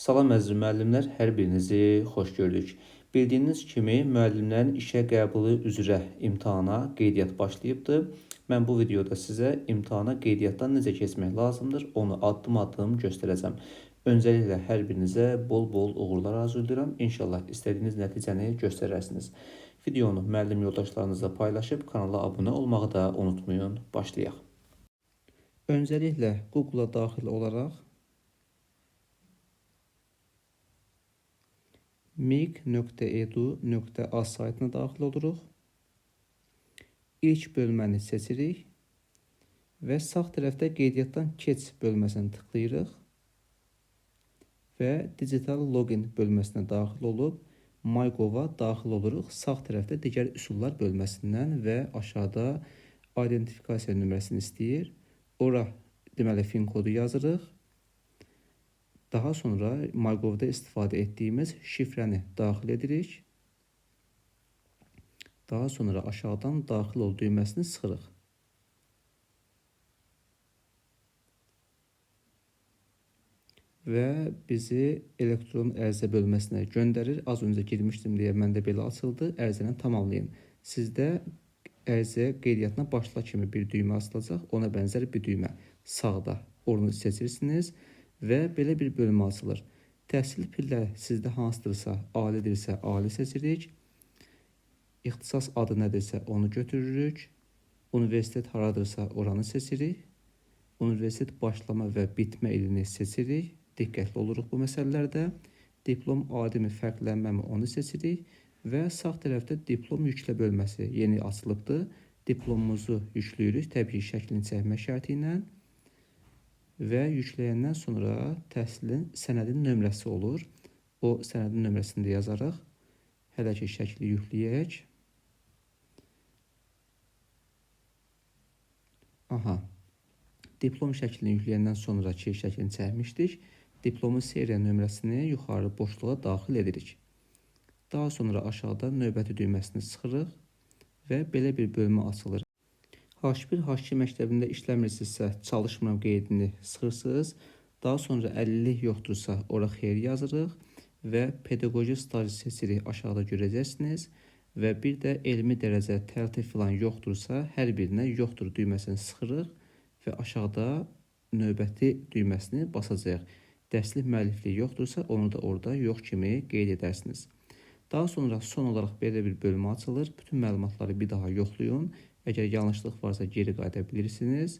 Salam əziz müəllimlər, hər birinizi xoş gördük. Bildiyiniz kimi müəllimlərin işə qəbulu üzrə imtahana qeydiyyat başlayıbdır. Mən bu videoda sizə imtahana qeydiyyatdan necə keçmək lazımdır, onu addım-addım göstərəcəm. Öncəliklə hər birinizə bol-bol uğurlar arzulayıram. İnşallah istədiyiniz nəticəni göstərərsiniz. Videonu müəllim yoldaşlarınızla paylaşıb kanala abunə olmağı da unutmayın. Başlayaq. Öncəliklə Google-a daxil olaraq mig.edu.az saytına daxil oluruq. İlk bölməni seçirik və sağ tərəfdə qeydiyyatdan keç bölməsini tıklayırıq və digital login bölməsinə daxil olub MyGov-a daxil oluruq. Sağ tərəfdə digər üsullar bölməsindən və aşağıda identifikasiya nömrəsini istəyir. Ora deməli fin kodu yazırıq. Daha sonra MyGov-da istifadə etdiyimiz şifrəni daxil edirik. Daha sonra aşağıdan daxil ol düyməsini sıxırıq. Və bizi elektron ərizə bölməsinə göndərir. Az öncə girmişdim deyə məndə belə açıldı. Ərizəni tamamlayın. Sizdə ərizə qeydiyyatına başla kimi bir düymə açılacaq. Ona bənzər bir düymə sağda. Onu seçirsiniz və belə bir bölmə açılır. Təhsil pilləri sizdə hansıdırsa, alidirsə, ali seçirik. İxtisas adı nədirsə, onu götürürük. Universitet haradırsa, oranı seçirik. Universitet başlama və bitmə ilini seçirik. Diqqətli oluruq bu məsələlərdə. Diplom adimi, fərqlənməmi onu seçirik. Və sağ tərəfdə diplom yüklə bölməsi yeni açılıbdır. Diplomumuzu yüklüyürük, təbii şəklini çəkmə şərti ilə. Və yükləyəndən sonra təhsilin sənədin nömrəsi olur. O sənədin nömrəsini də yazaraq hələ ki şəkli yükləyək. Diplom şəklini yükləyəndən sonra ki şəklini çəkmişdik. Diplomun seriya nömrəsini yuxarı boşluğa daxil edirik. Daha sonra aşağıda növbəti düyməsini sıxırıq və belə bir bölmə açılır. H1, H2 məktəbində işləmirsinizsə çalışmıram qeydini sıxırsınız. Daha sonra əlillik yoxdursa ora xeyir yazırıq və pedaqoji staj seçirik, aşağıda görəcəksiniz. Və bir də elmi dərəcə təltif filan yoxdursa hər birinə yoxdur düyməsini sıxırıq və aşağıda növbəti düyməsini basacağıq. Dərslik müəllifliyi yoxdursa onu da orada yox kimi qeyd edərsiniz. Daha sonra son olaraq belə bir bölmə açılır. Bütün məlumatları bir daha yoxlayın. Əgər yanlışlıq varsa geri qayıda bilirsiniz.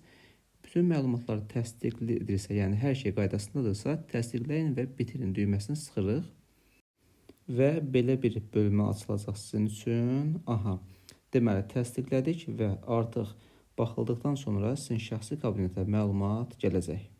Bütün məlumatları təsdiqlidirsə, yəni hər şey qaydasındadırsa, təsdiqləyin və bitirin düyməsini sıxırıq. Və belə bir bölmə açılacaq sizin üçün. Deməli, təsdiqlədik və artıq baxıldıqdan sonra sizin şəxsi kabinetə məlumat gələcək.